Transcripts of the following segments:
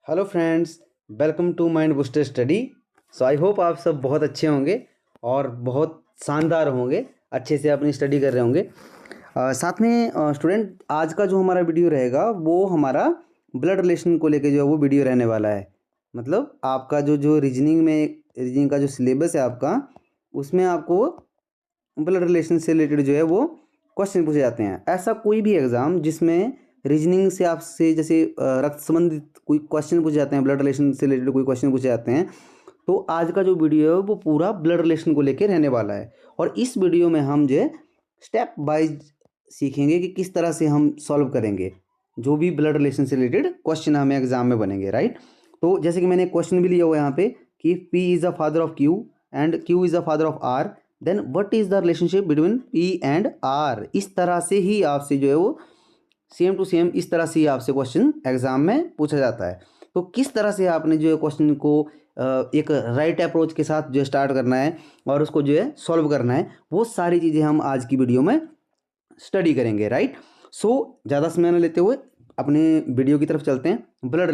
Hello friends, welcome to mind booster study. So I hope आप सब बहुत अच्छे होंगे और बहुत शानदार होंगे, अच्छे से अपनी स्टडी कर रहे होंगे। साथ में स्टूडेंट, आज का जो हमारा वीडियो रहेगा वो हमारा ब्लड रिलेशन को लेके जो है वो वीडियो रहने वाला है। मतलब आपका जो रीजनिंग का जो सिलेबस है आपका, उसमें आपको ब्लड रिलेशन से रिलेटेड जो है वो क्वेश्चन पूछे जाते हैं। ऐसा कोई भी एग्ज़ाम जिसमें रीजनिंग से आपसे जैसे रक्त संबंधित कोई क्वेश्चन पूछे जाते हैं, ब्लड रिलेशन से रिलेटेड कोई क्वेश्चन पूछे जाते हैं, तो आज का जो वीडियो है वो पूरा ब्लड रिलेशन को लेकर रहने वाला है। और इस वीडियो में हम जो है स्टेप वाइज सीखेंगे कि किस तरह से हम सॉल्व करेंगे जो भी ब्लड रिलेशन से रिलेटेड क्वेश्चन हमें एग्जाम में बनेंगे, राइट। तो जैसे कि मैंने क्वेश्चन भी लिया हुआ है यहाँ पे कि P is the father of Q and Q is the father of R, then what is the relationship between P and R। इस तरह से ही आपसे जो है वो सेम टू सेम इस तरह से ही आपसे क्वेश्चन एग्जाम में पूछा जाता है। तो किस तरह से आपने जो है क्वेश्चन को एक राइट अप्रोच के साथ जो स्टार्ट करना है और उसको जो है सॉल्व करना है, वो सारी चीज़ें हम आज की वीडियो में स्टडी करेंगे, राइट। सो ज़्यादा समय न लेते हुए अपने वीडियो की तरफ चलते हैं। ब्लड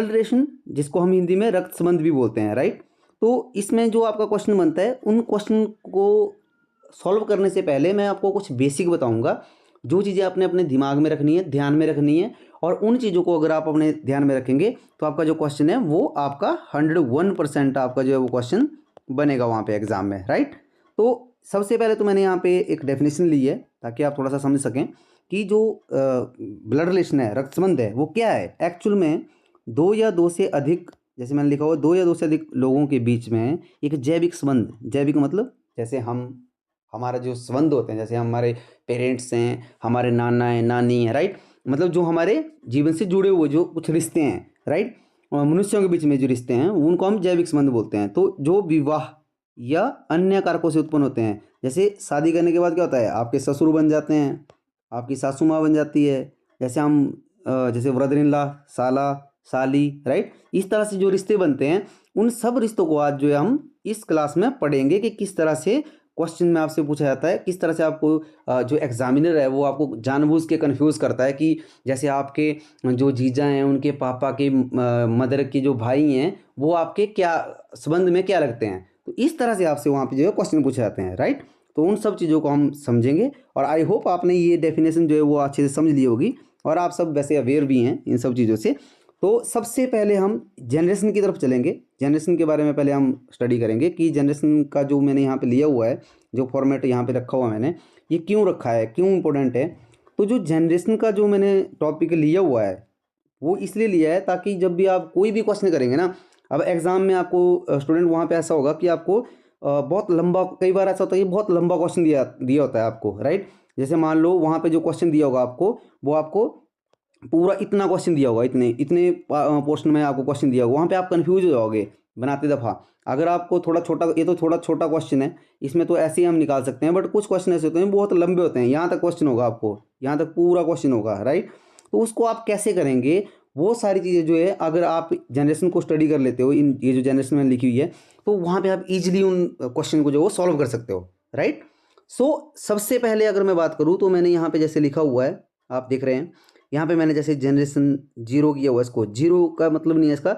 रिलेशन जिसको हम हिंदी में रक्त संबंध भी बोलते हैं, राइट। तो इसमें जो आपका क्वेश्चन बनता है, उन क्वेश्चन को सॉल्व करने से पहले मैं आपको कुछ बेसिक बताऊंगा, जो चीज़ें आपने अपने दिमाग में रखनी है, ध्यान में रखनी है। और उन चीज़ों को अगर आप अपने ध्यान में रखेंगे तो आपका जो क्वेश्चन है वो आपका 101% आपका जो है वो क्वेश्चन बनेगा वहाँ पे एग्जाम में, राइट। तो सबसे पहले तो मैंने यहाँ पे एक डेफिनेशन ली है ताकि आप थोड़ा सा समझ सकें कि जो ब्लड रिलेशन है, रक्त संबंध है, वो क्या है एक्चुअल में। दो या दो से अधिक, जैसे मैंने लिखा हुआ, दो या दो से अधिक लोगों के बीच में एक जैविक संबंध, जैविक मतलब जैसे हमारा जो संबंध होते हैं, जैसे हमारे पेरेंट्स हैं, हमारे नाना है, नानी है, राइट। मतलब जो हमारे जीवन से जुड़े हुए जो कुछ रिश्ते हैं, राइट, मनुष्यों के बीच में जो रिश्ते हैं उनको हम जैविक संबंध बोलते हैं। तो जो विवाह या अन्य कारकों से उत्पन्न होते हैं, जैसे शादी करने के बाद क्या होता है, आपके ससुर बन जाते हैं, आपकी सासू माँ बन जाती है, जैसे हम जैसे ब्रदर इन लॉ, साला, साली, राइट। इस तरह से जो रिश्ते बनते हैं, उन सब रिश्तों को आज जो है हम इस क्लास में पढ़ेंगे कि किस तरह से क्वेश्चन में आपसे पूछा जाता है, किस तरह से आपको जो एग्जामिनर है वो आपको जानबूझ के कंफ्यूज करता है कि जैसे आपके जो जीजा हैं उनके पापा के मदर के जो भाई हैं वो आपके क्या संबंध में क्या लगते हैं। तो इस तरह से आपसे वहाँ पे जो है क्वेश्चन पूछे जाते हैं, राइट। तो उन सब चीज़ों को हम समझेंगे और आई होप आपने ये डेफिनेशन जो है वो अच्छे से समझ ली होगी और आप सब वैसे अवेयर भी हैं इन सब चीज़ों से। तो सबसे पहले हम जनरेशन की तरफ चलेंगे। जनरेशन के बारे में पहले हम स्टडी करेंगे कि जनरेशन का जो मैंने यहाँ पे लिया हुआ है, जो फॉर्मेट यहाँ पे रखा हुआ मैंने, ये क्यों रखा है, क्यों इम्पोर्टेंट है। तो जो जनरेशन का जो मैंने टॉपिक लिया हुआ है वो इसलिए लिया है ताकि जब भी आप कोई भी क्वेश्चन करेंगे ना, अब एग्जाम में आपको स्टूडेंट वहाँ पे ऐसा होगा कि आपको बहुत लंबा, कई बार ऐसा होता है कि बहुत लंबा क्वेश्चन दिया दिया होता है आपको, राइट। जैसे मान लो वहाँ पे जो क्वेश्चन दिया होगा आपको, वो आपको पूरा इतना क्वेश्चन दिया होगा, इतने इतने पोर्शन में आपको क्वेश्चन दिया होगा, वहाँ पे आप कंफ्यूज हो जाओगे बनाते दफ़ा। अगर आपको थोड़ा छोटा, ये तो थोड़ा छोटा क्वेश्चन है, इसमें तो ऐसे ही हम निकाल सकते हैं, बट कुछ क्वेश्चन ऐसे होते हैं बहुत लंबे होते हैं, यहाँ तक क्वेश्चन होगा आपको, यहाँ तक पूरा क्वेश्चन होगा, राइट। तो उसको आप कैसे करेंगे, वो सारी चीज़ें जो है अगर आप जनरेशन को स्टडी कर लेते हो, इन ये जो जनरेशन में लिखी हुई है, तो वहाँ पे आप इजीली उन क्वेश्चन को जो वो सॉल्व कर सकते हो, राइट। सो सबसे पहले अगर मैं बात करूँ तो मैंने यहाँ पे जैसे लिखा हुआ है, आप देख रहे हैं यहाँ पे मैंने जैसे जनरेशन जीरो किया हुआ है। इसको जीरो का मतलब नहीं है इसका,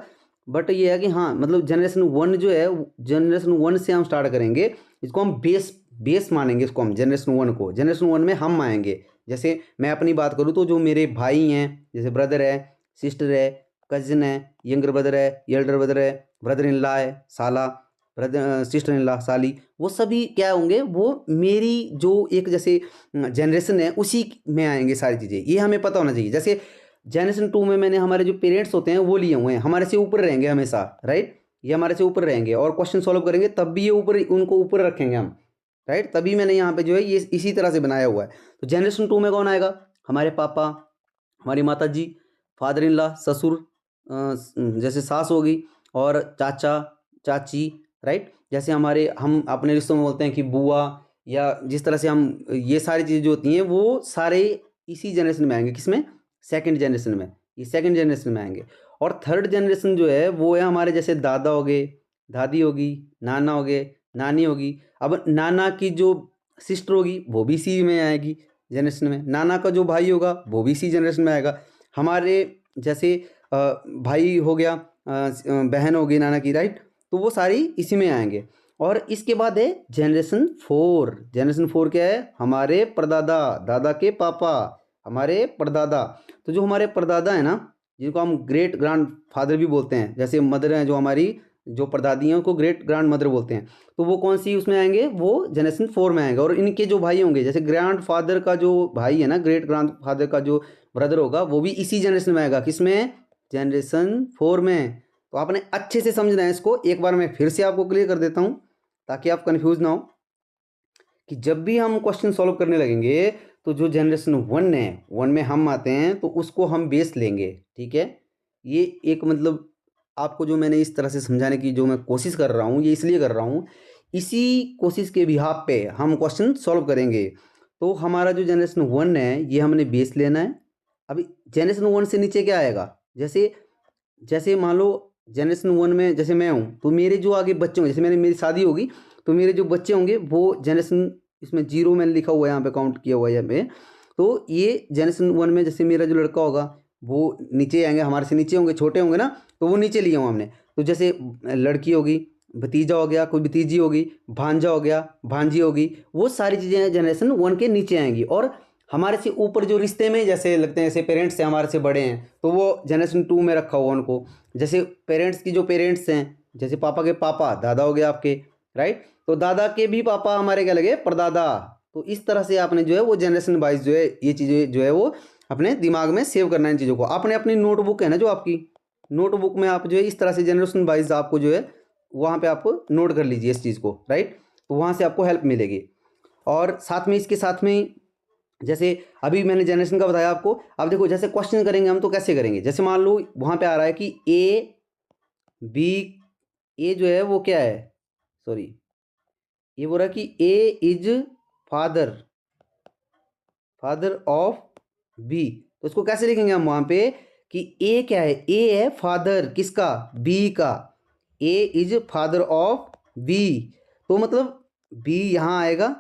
बट ये है कि हाँ, मतलब जनरेशन वन जो है, जनरेशन वन से हम स्टार्ट करेंगे, इसको हम बेस बेस मानेंगे, इसको हम जनरेशन वन को, जनरेशन वन में हम आएंगे। जैसे मैं अपनी बात करूँ तो जो मेरे भाई हैं, जैसे ब्रदर है, सिस्टर है, कजिन है, यंगर ब्रदर है, एल्डर ब्रदर है, ब्रदर इन लॉ है, साला, ब्रदर सिस्टर इन लॉ, साली, वो सभी क्या होंगे, वो मेरी जो एक जैसे जनरेशन है उसी में आएंगे सारी चीज़ें। ये हमें पता होना चाहिए। जैसे जनरेशन टू में मैंने हमारे जो पेरेंट्स होते हैं वो लिए हुए हैं, हमारे से ऊपर रहेंगे हमेशा, राइट। ये हमारे से ऊपर रहेंगे और क्वेश्चन सॉल्व करेंगे तब भी ये ऊपर, उनको ऊपर रखेंगे हम, राइट। तभी मैंने यहाँ पे जो है ये इसी तरह से बनाया हुआ है। तो जनरेशन टू में कौन आएगा, हमारे पापा, हमारी माता जी, फादर इन लॉ, ससुर, जैसे सास होगी, और चाचा, चाची, राइट। जैसे हमारे, हम अपने रिश्तों में बोलते हैं कि बुआ, या जिस तरह से हम, ये सारी चीज़ें जो होती हैं वो सारे इसी जनरेशन में आएंगे। किसमें, सेकंड जनरेशन में, ये सेकंड जनरेशन में आएंगे। और थर्ड जनरेशन जो है वो है हमारे जैसे दादा हो गए, दादी होगी, नाना हो गए, नानी होगी। अब नाना की जो सिस्टर होगी वो भी इसी में आएगी जनरेशन में, नाना का जो भाई होगा वो भी इसी जनरेशन में आएगा। हमारे जैसे भाई हो गया, बहन होगी नाना की, राइट। तो वो सारी इसी में आएंगे। और इसके बाद है जनरेशन 4। जनरेशन 4 क्या है? हमारे परदादा, दादा के पापा, हमारे परदादा। तो जो हमारे परदादा है ना, जिनको हम ग्रेट ग्रैंड फादर भी बोलते हैं, जैसे मदर हैं जो हमारी, जो परदादी हैं उनको ग्रेट ग्रैंड मदर बोलते हैं, तो वो कौन सी उसमें आएंगे? वो जनरेशन 4 में आएंगे। और इनके जो भाई होंगे, जैसे ग्रैंड फादर का जो भाई है ना, ग्रेट ग्रैंड फादर का जो ब्रदर होगा, वो भी इसी जनरेशन में आएगा। किसमें? जनरेशन 4 में। तो आपने अच्छे से समझना है इसको। एक बार मैं फिर से आपको क्लियर कर देता हूँ ताकि आप कंफ्यूज ना हो कि जब भी हम क्वेश्चन सॉल्व करने लगेंगे तो जो जनरेशन 1 है, 1 में हम आते हैं तो उसको हम बेस लेंगे, ठीक है। ये एक मतलब आपको जो मैंने इस तरह से समझाने की जो मैं कोशिश कर रहा हूँ, ये इसलिए कर रहा हूँ, इसी कोशिश के बिहाफ पे हम क्वेश्चन सॉल्व करेंगे। तो हमारा जो जनरेशन 1 है ये हमने बेस लेना है। अभी जनरेशन 1 से नीचे क्या आएगा? जैसे जैसे मान लो जनरेशन 1 में जैसे मैं हूँ, तो मेरे जो आगे बच्चे होंगे, जैसे मेरी शादी होगी तो मेरे जो बच्चे होंगे वो जनरेशन, इसमें 0 मैंने लिखा हुआ है, यहाँ पे काउंट किया हुआ है यहाँ पे। तो ये जनरेशन 1 में जैसे मेरा जो लड़का होगा वो नीचे आएंगे, हमारे से नीचे होंगे, छोटे होंगे ना, तो वो नीचे लिए हुआ हमने। तो जैसे लड़की होगी, भतीजा हो गया, कोई भतीजी होगी, भांजा हो गया, भांजी होगी, वो सारी चीज़ें जनरेशन 1 के नीचे आएंगी। और हमारे से ऊपर जो रिश्ते में जैसे लगते हैं, जैसे पेरेंट्स से हमारे से बड़े हैं, तो वो जनरेशन 2 में रखा हुआ उनको। जैसे पेरेंट्स की जो पेरेंट्स हैं, जैसे पापा के पापा, दादा हो गए आपके, राइट। तो दादा के भी पापा हमारे क्या लगे? परदादा। तो इस तरह से आपने जो है वो जनरेशन वाइज जो है ये चीज़ें जो है वो अपने दिमाग में सेव करना है इन चीज़ों को। आपने अपनी नोटबुक है ना, जो आपकी नोटबुक में आप जो है इस तरह से जनरेशन वाइज आपको जो है वहाँ पे आप नोट कर लीजिए इस चीज़ को, राइट। तो वहाँ से आपको हेल्प मिलेगी। और साथ में इसके साथ में जैसे अभी मैंने जनरेशन का बताया आपको। अब देखो जैसे क्वेश्चन करेंगे हम तो कैसे करेंगे? जैसे मान लो वहाँ पे आ रहा है कि ए बी, ए जो है वो क्या है, सॉरी, ये बोल रहा है कि A is father, father of B. तो इसको कैसे लिखेंगे हम वहाँ पे कि ए क्या है? ए है फादर किसका? बी का। ए इज फादर ऑफ बी, तो मतलब बी यहाँ आएगा,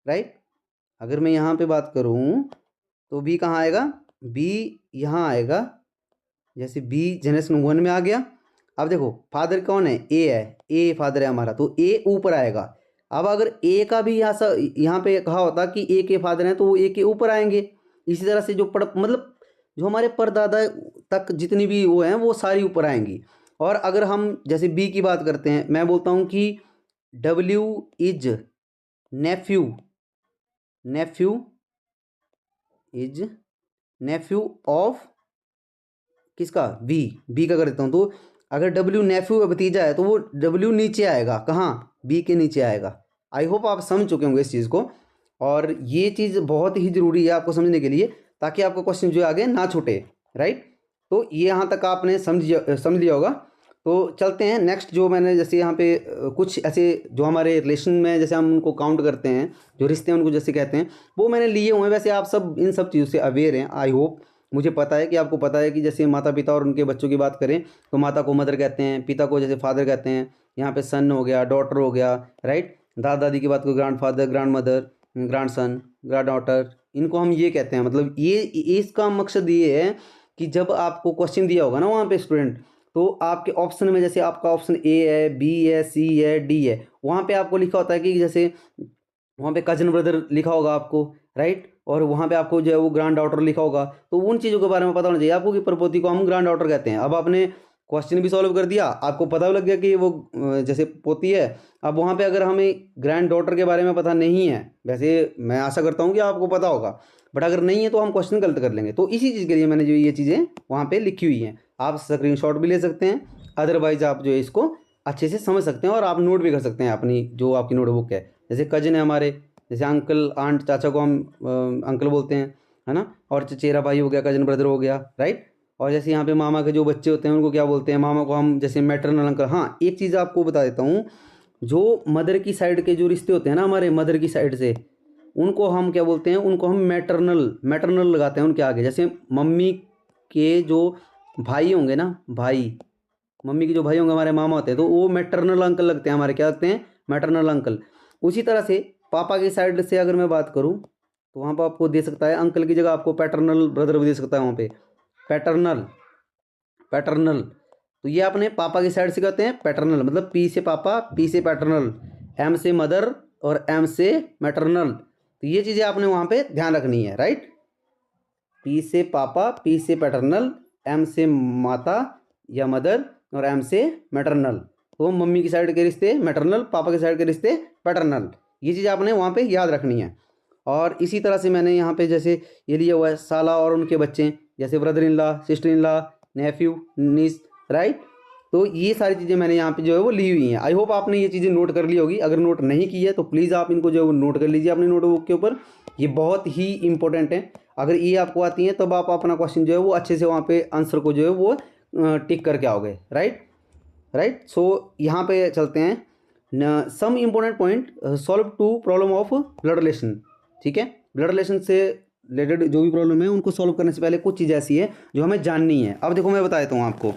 राइट। अगर मैं यहाँ पे बात करूँ तो बी कहाँ आएगा? बी यहाँ आएगा। जैसे बी जनरेशन 1 में आ गया। अब देखो फादर कौन है? ए है, ए फादर है हमारा, तो ए ऊपर आएगा। अब अगर ए का भी यहाँ पे कहा होता कि ए के फादर हैं तो वो ए के ऊपर आएंगे। इसी तरह से जो मतलब जो हमारे परदादा तक जितनी भी वो हैं वो सारी ऊपर आएंगी। और अगर हम जैसे बी की बात करते हैं, मैं बोलता हूँ कि W is nephew, nephew is nephew of किसका? बी, बी का कर देता हूँ। तो अगर डब्ल्यू नेफ्यू भतीजा है तो वो डब्ल्यू नीचे आएगा, कहाँ? बी के नीचे आएगा। आई होप आप समझ चुके होंगे इस चीज़ को। और ये चीज़ बहुत ही ज़रूरी है आपको समझने के लिए, ताकि आपका क्वेश्चन जो है आगे ना छूटे, राइट। तो ये यहाँ तक आपने समझ लिया होगा। तो चलते हैं नेक्स्ट। जो मैंने जैसे यहाँ पे कुछ ऐसे जो हमारे रिलेशन में जैसे हम उनको काउंट करते हैं, जो रिश्ते हैं उनको जैसे कहते हैं, वो मैंने लिए हुए हैं। वैसे आप सब इन सब चीज़ों से अवेयर हैं, आई होप। मुझे पता है कि आपको पता है कि जैसे माता पिता और उनके बच्चों की बात करें तो माता को मदर कहते हैं, पिता को जैसे फादर कहते हैं, यहाँ पे सन हो गया, डॉटर हो गया, राइट। दादा दादी की बात को grand father, grand mother, grand son, grand daughter, इनको हम ये कहते हैं। मतलब ये इसका मकसद ये है कि जब आपको क्वेश्चन दिया होगा ना वहाँ पे स्टूडेंट, तो आपके ऑप्शन में जैसे आपका ऑप्शन ए है, बी है, सी है, डी है, वहाँ पे आपको लिखा होता है कि जैसे वहाँ पे कजन ब्रदर लिखा होगा आपको, राइट। और वहाँ पे आपको जो है वो ग्रैंड डॉटर लिखा होगा। तो उन चीज़ों के बारे में पता होना चाहिए आपको कि परपोती को हम ग्रैंड डॉटर कहते हैं। अब आपने क्वेश्चन भी सॉल्व कर दिया, आपको पता लग गया कि वो जैसे पोती है। अब वहाँ पे अगर हमें ग्रैंड डॉटर के बारे में पता नहीं है, वैसे मैं आशा करता हूँ कि आपको पता होगा, बट अगर नहीं है तो हम क्वेश्चन गलत कर लेंगे। तो इसी चीज़ के लिए मैंने जो ये चीज़ें वहाँ पे लिखी हुई हैं, आप स्क्रीनशॉट भी ले सकते हैं, अदरवाइज आप जो है इसको अच्छे से समझ सकते हैं और आप नोट भी कर सकते हैं अपनी जो आपकी नोटबुक है। जैसे कजिन है हमारे, जैसे अंकल आंट चाचा को हम अंकल बोलते हैं, है ना। और चचेरा भाई हो गया, कजन ब्रदर हो गया, राइट। और जैसे यहाँ पे मामा के जो बच्चे होते हैं उनको क्या बोलते हैं? मामा को हम जैसे मैटरनल अंकल। हाँ, एक चीज़ आपको बता देता हूँ, जो मदर की साइड के जो रिश्ते होते हैं ना हमारे मदर की साइड से, उनको हम क्या बोलते हैं? उनको हम मैटरनल, मैटरनल लगाते हैं उनके आगे। जैसे मम्मी के जो भाई होंगे ना, भाई, मम्मी के जो भाई होंगे हमारे मामा होते हैं, तो वो मैटरनल अंकल लगते हैं हमारे, क्या लगते हैं? Maternal uncle. उसी तरह से पापा की साइड से अगर मैं बात करूँ तो वहाँ पर आपको दे सकता है अंकल की जगह आपको पैटर्नल ब्रदर भी दे सकता है वहाँ पे, पैटर्नल, पैटर्नल। तो ये अपने पापा की साइड से कहते हैं पैटर्नल, मतलब पी से पापा, पी से पैटर्नल, एम से मदर और एम से मैटरनल। तो ये चीज़ें आपने वहाँ पे ध्यान रखनी है, राइट। पी से पापा, पी से पैटर्नल, एम से माता या मदर और एम से मैटरनल। तो मम्मी की साइड के रिश्ते मैटरनल, पापा की साइड के रिश्ते पैटर्नल। ये चीज़ आपने वहाँ पे याद रखनी है। और इसी तरह से मैंने यहाँ पे जैसे ये लिया हुआ है साला और उनके बच्चे, जैसे brother in law, sister in law, nephew, niece, right. तो ये सारी चीज़ें मैंने यहाँ पे जो है वो ली हुई हैं। आई होप आपने ये चीज़ें नोट कर ली होगी। अगर नोट नहीं की है तो प्लीज़ आप इनको जो है वो नोट कर लीजिए अपनी नोटबुक के ऊपर। ये बहुत ही इंपॉर्टेंट है। अगर ये आपको आती है तब आप अपना क्वेश्चन जो है वो अच्छे से वहाँ पे आंसर को जो है वो टिक करके आओगे, राइट। सो यहाँ पे चलते हैं some important point solve to problem of blood relation. ठीक है, ब्लड रिलेशन से रिलेटेड जो भी प्रॉब्लम है उनको सॉल्व करने से पहले कुछ चीज़ ऐसी है जो हमें जाननी है। अब देखो मैं बता देता हूँ आपको।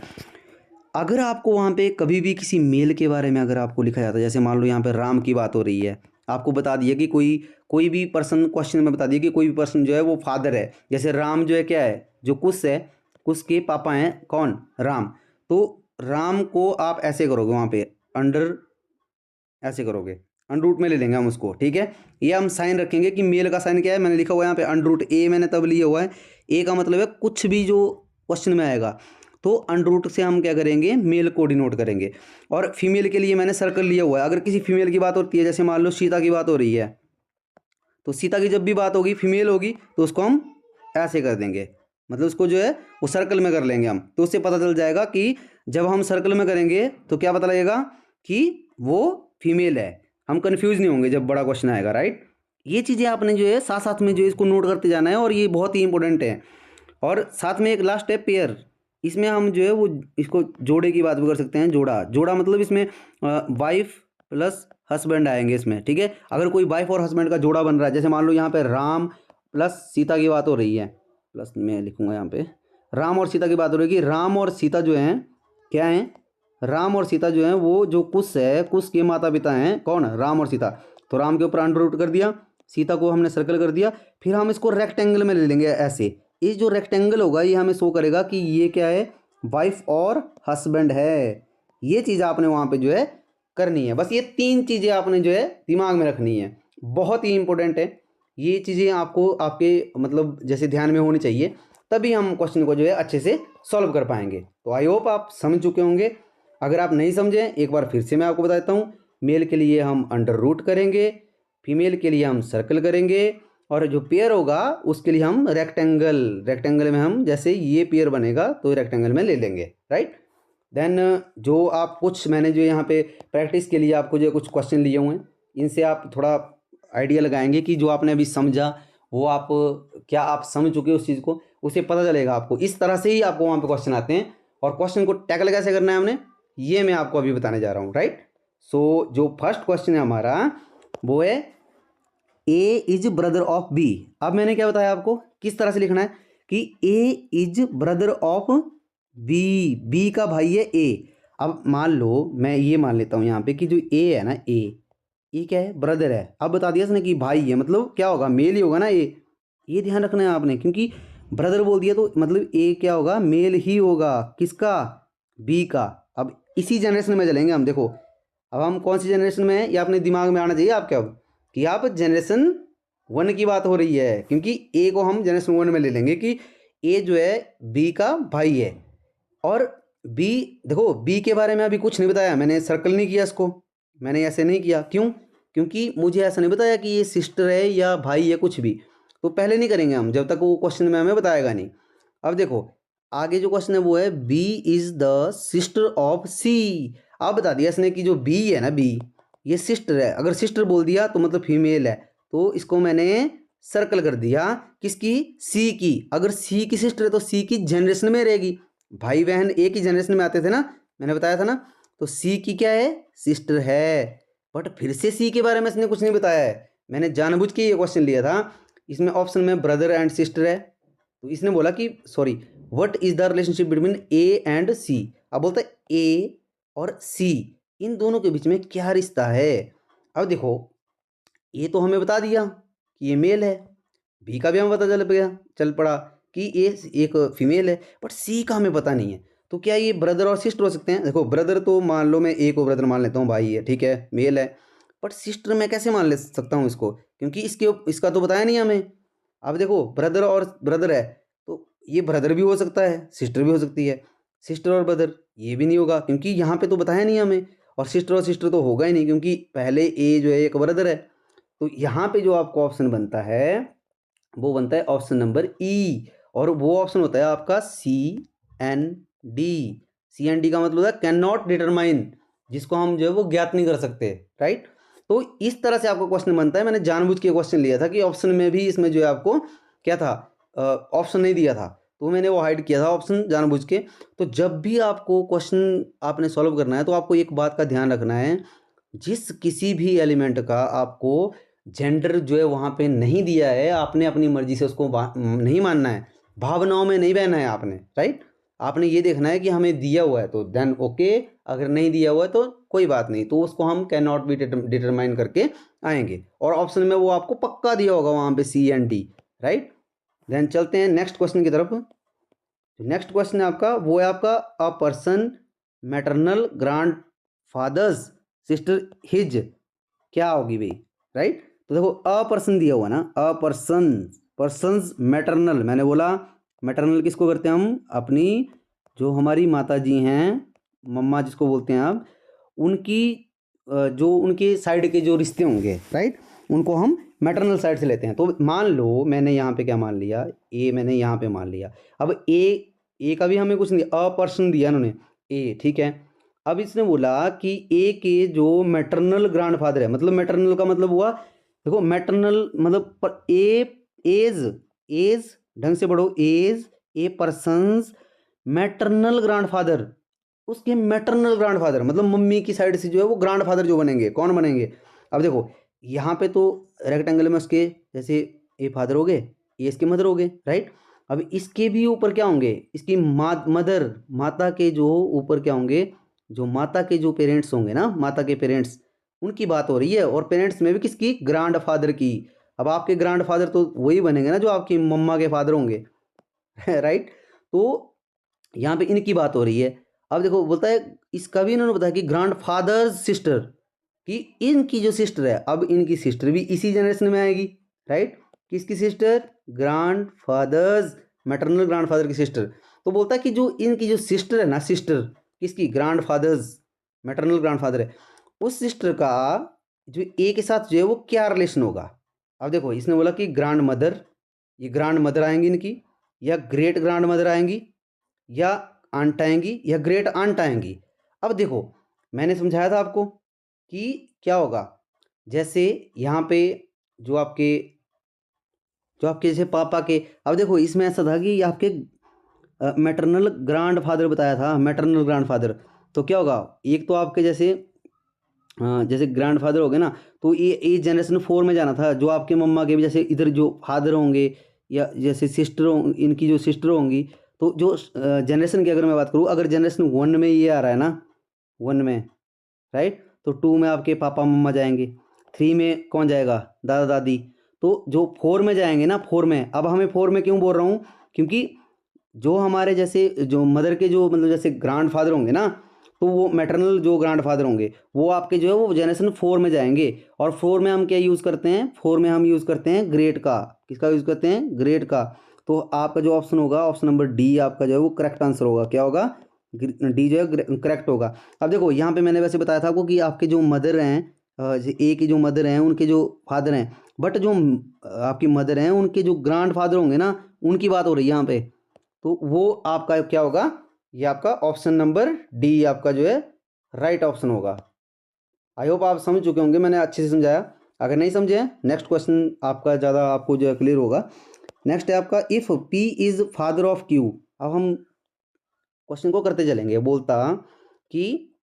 अगर आपको वहाँ पे कभी भी किसी मेल के बारे में अगर आपको लिखा जाता है, जैसे मान लो यहाँ पे राम की बात हो रही है, आपको बता दिया कि कोई भी पर्सन, क्वेश्चन में बता दिया कि कोई भी पर्सन जो है वो फादर है। जैसे राम जो है क्या है, जो कुश है, कुश के पापा हैं कौन, राम। तो राम को आप ऐसे करोगे वहाँ पे अंडर, ऐसे करोगे, अंडर रूट में ले लेंगे हम उसको। ठीक है, ये हम साइन रखेंगे कि मेल का साइन क्या है, मैंने लिखा हुआ है यहाँ पे अंडर रूट ए, मैंने तब लिया हुआ है। ए का मतलब है कुछ भी जो क्वेश्चन में आएगा तो अंडर रूट से हम क्या करेंगे, मेल को डिनोट करेंगे। और फीमेल के लिए मैंने सर्कल लिया हुआ है। अगर किसी फीमेल की बात होती है, जैसे मान लो सीता की बात हो रही है, तो सीता की जब भी बात होगी फीमेल होगी तो उसको हम ऐसे कर देंगे, मतलब उसको जो है वो सर्कल में कर लेंगे हम। तो उससे पता चल जाएगा कि जब हम सर्कल में करेंगे तो क्या पता लगेगा कि वो फीमेल है। हम कंफ्यूज नहीं होंगे जब बड़ा क्वेश्चन आएगा, राइट। ये चीज़ें आपने जो है साथ साथ में जो है इसको नोट करते जाना है और ये बहुत ही इंपॉर्टेंट है। और साथ में एक लास्ट है पेयर। इसमें हम जो है वो इसको जोड़े की बात भी कर सकते हैं। जोड़ा मतलब इसमें वाइफ प्लस हस्बैंड आएंगे इसमें। ठीक है, अगर कोई वाइफ और हस्बैंड का जोड़ा बन रहा है, जैसे मान लो यहाँ पे राम प्लस सीता की बात हो रही है, प्लस मैं लिखूंगा यहाँ पे राम और सीता की बात हो रही है कि राम और सीता जो हैं क्या हैं, राम और सीता जो हैं वो जो कुश है, कुश के माता पिता हैं कौन, राम और सीता। तो राम के ऊपर अंडर रूट कर दिया, सीता को हमने सर्कल कर दिया। फिर हम इसको रेक्टेंगल में ले लेंगे ऐसे। ये जो रेक्टेंगल होगा ये हमें शो करेगा कि ये क्या है, वाइफ और हस्बैंड है। ये चीज़ आपने वहाँ पे जो है करनी है। बस ये 3 चीज़ें आपने जो है दिमाग में रखनी है, बहुत ही इंपॉर्टेंट है। ये चीज़ें आपको आपके मतलब जैसे ध्यान में होनी चाहिए, तभी हम क्वेश्चन को जो है अच्छे से सॉल्व कर पाएंगे। तो आई होप आप समझ चुके होंगे। अगर आप नहीं समझे एक बार फिर से मैं आपको बताता हूँ। मेल के लिए हम अंडर रूट करेंगे, फीमेल के लिए हम सर्कल करेंगे, और जो पेयर होगा उसके लिए हम रेक्टेंगल में हम जैसे ये पेयर बनेगा तो रेक्टेंगल में ले लेंगे, राइट। देन जो आप कुछ मैंने जो यहाँ पे प्रैक्टिस के लिए आपको जो कुछ क्वेश्चन लिए हुए हैं, इनसे आप थोड़ा आइडिया लगाएंगे कि जो आपने अभी समझा वो आप क्या आप समझ चुके हो उस चीज़ को, उसे पता चलेगा आपको। इस तरह से ही आपको वहाँ पे क्वेश्चन आते हैं। और क्वेश्चन को टैकल कैसे करना है हमने, ये मैं आपको अभी बताने जा रहा हूँ, राइट। सो जो फर्स्ट क्वेश्चन है हमारा वो है ए इज ब्रदर ऑफ बी। अब मैंने क्या बताया आपको किस तरह से लिखना है कि A is brother of B, B का भाई है ए। अब मान लो मैं ये मान लेता हूँ यहाँ पे कि जो ए है ना, ए क्या है, ब्रदर है। अब बता दिया इसने कि भाई है, मतलब क्या होगा, मेल ही होगा ना ए। ये ध्यान रखना है आपने, क्योंकि ब्रदर बोल दिया तो मतलब ए क्या होगा, मेल ही होगा। किसका, बी का। अब इसी जनरेशन में चलेंगे हम। देखो अब हम कौन सी जनरेशन में है ये अपने दिमाग में आना चाहिए आपके। अब कि आप जनरेशन 1 की बात हो रही है, क्योंकि ए को हम जनरेशन 1 में ले लेंगे कि ए जो है बी का भाई है। और बी, देखो बी के बारे में अभी कुछ नहीं बताया, मैंने सर्कल नहीं किया इसको, मैंने ऐसे नहीं किया। क्यों, क्योंकि मुझे ऐसा नहीं बताया कि ये सिस्टर है या भाई है कुछ भी। तो पहले नहीं करेंगे हम जब तक वो क्वेश्चन में हमें बताएगा नहीं। अब देखो आगे जो क्वेश्चन है वो है B is the sister of C. अब बता दिया इसने कि जो बी है ना, बी ये सिस्टर है। अगर सिस्टर बोल दिया तो मतलब फीमेल है, तो इसको मैंने सर्कल कर दिया किसकी, सी की। अगर सी की सिस्टर है तो सी की जनरेशन में रहेगी, भाई बहन एक ही जनरेशन में आते थे ना, मैंने बताया था ना। तो सी की क्या है, सिस्टर है। बट फिर से सी के बारे में इसने कुछ नहीं बताया है, मैंने जानबूझ के ये क्वेश्चन लिया था। इसमें ऑप्शन में ब्रदर एंड सिस्टर है, तो इसने बोला कि sorry what is the relationship between A and C. अब बोलता है ए और सी इन दोनों के बीच में क्या रिश्ता है। अब देखो ये तो हमें बता दिया कि ये मेल है, बी का भी हमें पता चल पड़ा कि ये एक फीमेल है, बट सी का हमें पता नहीं है। तो क्या ये ब्रदर और सिस्टर हो सकते हैं? देखो ब्रदर तो मान लो मैं ए को ब्रदर मान लेता हूँ, भाई है, ठीक है, मेल है। बट सिस्टर मैं कैसे मान ले सकता हूँ इसको, क्योंकि इसका तो बताया नहीं हमें। अब देखो ब्रदर और ब्रदर है, तो ये ब्रदर भी हो सकता है, सिस्टर भी हो सकती है। सिस्टर और ब्रदर ये भी नहीं होगा, क्योंकि यहाँ पे तो बताया नहीं हमें। और सिस्टर तो होगा ही नहीं, क्योंकि पहले ए जो है एक ब्रदर है। तो यहाँ पे जो आपको ऑप्शन बनता है वो बनता है ऑप्शन नंबर ई, और वो ऑप्शन होता है आपका CND। CND का मतलब है कैन नॉट डिटरमाइन, जिसको हम जो है वो ज्ञात नहीं कर सकते, राइट। तो इस तरह से आपका क्वेश्चन बनता है। मैंने जानबूझ के क्वेश्चन लिया था कि ऑप्शन में भी इसमें जो है आपको क्या था, ऑप्शन नहीं दिया था, तो मैंने वो हाइड किया था ऑप्शन जानबूझ के। तो जब भी आपको क्वेश्चन आपने सॉल्व करना है तो आपको एक बात का ध्यान रखना है, जिस किसी भी एलिमेंट का आपको जेंडर जो है वहाँ पे नहीं दिया है, आपने अपनी मर्जी से उसको नहीं मानना है, भावनाओं में नहीं बहना है आपने, राइट। आपने ये देखना है कि हमें दिया हुआ है तो देन ओके, अगर नहीं दिया हुआ है तो कोई बात नहीं, तो उसको हम कैन नॉट बी डिटरमाइन करके आएंगे। और ऑप्शन में वो आपको पक्का दिया होगा वहाँ पे CND, राइट। देन चलते हैं नेक्स्ट क्वेश्चन की तरफ। नेक्स्ट क्वेश्चन है आपका, वो है आपका a person maternal grandfather's sister his, क्या होगी भाई, राइट। तो देखो अ पर्सन दिया हुआ ना, अ पर्सन्स मैटरनल, मैंने बोला मैटरनल किसको करते हैं हम, अपनी जो हमारी माता जी हैं, मम्मा जिसको बोलते हैं आप, उनकी जो उनके साइड के जो रिश्ते होंगे, राइट, उनको हम मैटरनल साइड से लेते हैं। तो मान लो मैंने यहाँ पे क्या मान लिया, ए मैंने यहाँ पे मान लिया। अब ए का भी हमें कुछ नहीं, अ पर्सन दिया इन्होंने ए, ठीक है। अब इसने बोला कि ए के जो मैटरनल ग्रैंडफादर है, मतलब मैटरनल का मतलब हुआ, देखो मैटरनल मतलब पर एज ढंग से पढ़ो, as a person's maternal grandfather, उसके मैटरनल ग्रैंडफादर मतलब मम्मी की साइड से जो है वो ग्रैंडफादर जो बनेंगे, कौन बनेंगे। अब देखो यहाँ पे तो रेक्टेंगल में उसके जैसे ए फादर हो गए, ये इसके मदर हो गए, राइट। अब इसके भी ऊपर क्या होंगे, इसकी मदर, माता के जो ऊपर क्या होंगे, जो माता के जो पेरेंट्स होंगे ना, माता के पेरेंट्स, उनकी बात हो रही है। और पेरेंट्स में भी किसकी, ग्रैंड फादर की। अब आपके ग्रैंड फादर तो वही बनेंगे ना जो आपकी मम्मा के फादर होंगे राइट। तो यहाँ पे इनकी बात हो रही है। अब देखो बोलता है, इसका भी इन्होंने बताया कि ग्रैंड फादर्स सिस्टर, कि इनकी जो सिस्टर है, अब इनकी सिस्टर भी इसी जनरेशन में आएगी, राइट। किसकी sister, grandfather's, maternal grandfather की सिस्टर। तो बोलता है कि जो इनकी जो सिस्टर है ना, सिस्टर किसकी, grandfather's maternal grandfather है, उस सिस्टर का जो ए के साथ जो है वो क्या रिलेशन होगा। अब देखो इसने बोला कि ग्रैंड मदर, ये ग्रैंड मदर आएंगी इनकी, या ग्रेट ग्रैंड मदर आएंगी, या आंट आएंगी, या ग्रेट आंट आएंगी। अब देखो मैंने समझाया था आपको कि क्या होगा, जैसे यहाँ पे जो आपके जैसे पापा के, अब देखो इसमें ऐसा था कि आपके मैटरनल ग्रैंड फादर बताया था, मैटरनल ग्रैंड फादर, तो क्या होगा, एक तो आपके जैसे जैसे ग्रैंड फादर हो गए ना, तो ये जनरेशन 4 में जाना था, जो आपके मम्मा के भी जैसे इधर जो फादर होंगे, या जैसे सिस्टर इनकी जो सिस्टर होंगी, तो जो जनरेशन की अगर मैं बात करूँ, अगर जनरेशन 1 में ये आ रहा है ना, 1 में, राइट, तो 2 में आपके पापा मम्मा जाएंगे, 3 में कौन जाएगा, दादा दादी। तो जो 4 में जाएंगे ना, 4 में, अब हमें 4 में क्यों बोल रहा हूँ, क्योंकि जो हमारे जैसे जो मदर के जो मतलब जैसे ग्रैंड फादर होंगे ना, तो वो मैटरनल जो ग्रैंड फादर होंगे वो आपके जो है वो जनरेशन 4 में जाएंगे। और 4 में हम क्या यूज़ करते हैं, 4 में हम यूज़ करते हैं ग्रेट का, किसका यूज़ करते हैं, ग्रेट का। तो आपका जो ऑप्शन होगा, ऑप्शन नंबर डी आपका जो है वो करेक्ट आंसर होगा, क्या होगा, डी जो है करेक्ट होगा। अब देखो यहाँ पे मैंने वैसे बताया था आपको कि आपके जो मदर हैं, ए की जो मदर हैं उनके जो फादर हैं, बट जो आपकी मदर हैं उनके जो ग्रैंड फादर होंगे ना, उनकी बात हो रही है यहाँ पे। तो वो आपका क्या होगा, ये आपका ऑप्शन नंबर डी आपका जो है राइट ऑप्शन होगा। आई होप आप समझ चुके होंगे, मैंने अच्छे से समझाया। अगर नहीं समझे, नेक्स्ट क्वेश्चन आपका ज़्यादा आपको जो है क्लियर होगा। नेक्स्ट है आपका, if P is father of Q. अब हम क्वेश्चन को करते चलेंगे। बोलता कि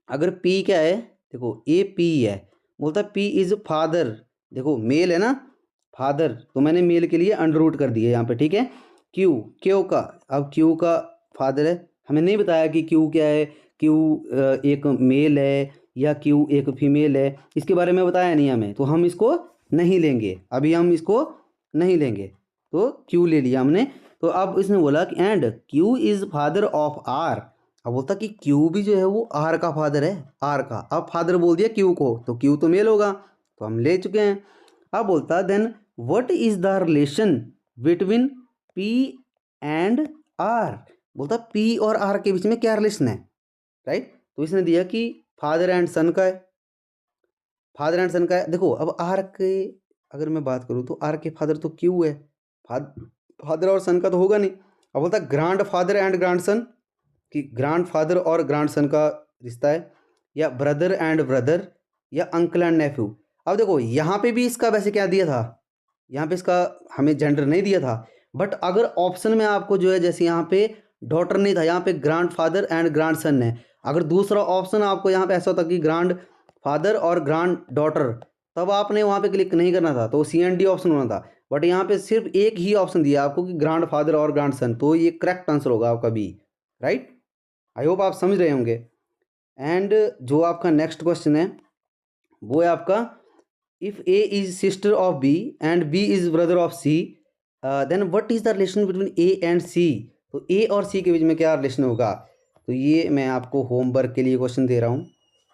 अगर पी क्या है, देखो ए पी है, बोलता पी इज़ फादर, देखो मेल है ना, फादर, तो मैंने मेल के लिए अंडर रूट कर दिया यहाँ पे, ठीक है। क्यू का, अब क्यू का फादर है, हमें नहीं बताया कि क्यू क्या है, क्यू एक मेल है या क्यू एक फीमेल है, इसके बारे में बताया नहीं हमें, तो हम इसको नहीं लेंगे, अभी हम इसको नहीं लेंगे। तो क्यू ले लिया हमने, तो अब इसने बोला कि and Q is father of R. अब बोलता कि क्यू भी जो है वो आर का फादर है, आर का। अब फादर बोल दिया क्यू को, तो क्यू तो मेल होगा, तो हम ले चुके हैं। अब बोलता then what is the relation between P and R. बोलता पी और आर के बीच में क्या रिलेशन है, राइट। तो इसने दिया कि फादर एंड सन का है, फादर एंड सन का है। देखो अब आर के अगर मैं बात करूँ तो आर के फादर तो क्यू है, फादर और सन का तो होगा नहीं। अब बोलता ग्रांड फादर एंड ग्रांड सन, कि ग्रांड फादर और ग्रांड सन का रिश्ता है, या ब्रदर एंड ब्रदर, या अंकल एंड नेफ्यू। अब देखो यहाँ पे भी इसका वैसे क्या दिया था, यहाँ पे इसका हमें जेंडर नहीं दिया था, बट अगर ऑप्शन में आपको जो है जैसे यहाँ पे डॉटर नहीं था, यहाँ पे ग्रांड फादर एंड ग्रांड सन है। अगर दूसरा ऑप्शन आपको यहाँ पे ऐसा होता कि ग्रांड फादर और ग्रांड डॉटर, तब आपने वहाँ पे क्लिक नहीं करना था, तो CND ऑप्शन होना था। बट यहाँ पे सिर्फ एक ही ऑप्शन दिया आपको कि ग्रांड फादर और ग्रांड सन, तो ये करेक्ट आंसर होगा आपका बी, राइट। आई होप आप समझ रहे होंगे। एंड जो आपका नेक्स्ट क्वेश्चन है वो है आपका if A is sister of B and B is brother of C, then what is the relation between A and C. तो ए और सी के बीच में क्या रिलेशन होगा, तो ये मैं आपको होमवर्क के लिए क्वेश्चन दे रहा हूँ।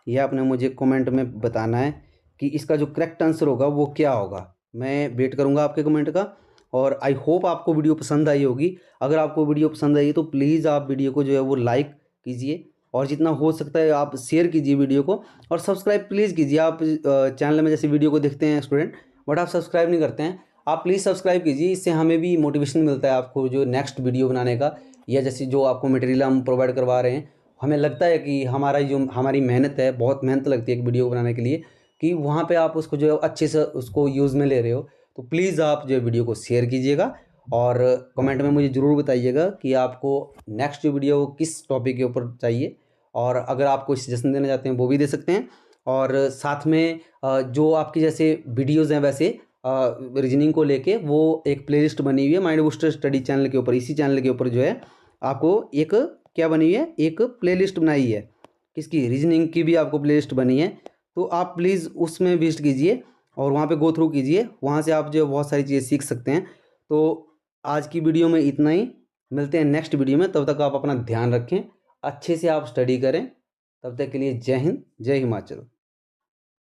ये आपने मुझे कमेंट में बताना है कि इसका जो करेक्ट आंसर होगा वो क्या होगा। मैं वेट करूँगा आपके कमेंट का, और आई होप आपको वीडियो पसंद आई होगी। अगर आपको वीडियो पसंद आई तो प्लीज़ आप वीडियो को जो है वो लाइक कीजिए, और जितना हो सकता है आप शेयर कीजिए वीडियो को, और सब्सक्राइब प्लीज़ कीजिए। आप चैनल में जैसे वीडियो को देखते हैं स्टूडेंट, बट आप सब्सक्राइब नहीं करते हैं, आप प्लीज़ सब्सक्राइब कीजिए। इससे हमें भी मोटिवेशन मिलता है आपको जो नेक्स्ट वीडियो बनाने का, या जैसे जो आपको मटेरियल हम प्रोवाइड करवा रहे हैं, हमें लगता है कि हमारी मेहनत है, बहुत मेहनत लगती है एक वीडियो बनाने के लिए, कि वहाँ पे आप उसको जो है अच्छे से उसको यूज़ में ले रहे हो। तो प्लीज़ आप जो वीडियो को शेयर कीजिएगा, और कमेंट में मुझे ज़रूर बताइएगा कि आपको नेक्स्ट वीडियो किस टॉपिक के ऊपर चाहिए, और अगर आप कोई सजेशन देना चाहते हैं वो भी दे सकते हैं। और साथ में जो आपकी जैसे वीडियोज़ हैं वैसे रीजनिंग को लेके, वो एक प्लेलिस्ट बनी हुई है माइंड बूस्टर स्टडी चैनल के ऊपर। इसी चैनल के ऊपर जो है आपको एक क्या बनी हुई है, एक प्लेलिस्ट बनाई है, किसकी, रीजनिंग की भी आपको प्लेलिस्ट बनी है। तो आप प्लीज़ उसमें विजिट कीजिए और वहाँ पे गो थ्रू कीजिए, वहाँ से आप जो बहुत सारी चीज़ें सीख सकते हैं। तो आज की वीडियो में इतना ही, मिलते हैं नेक्स्ट वीडियो में। तब तक आप अपना ध्यान रखें, अच्छे से आप स्टडी करें। तब तक के लिए जय हिंद, जय हिमाचल।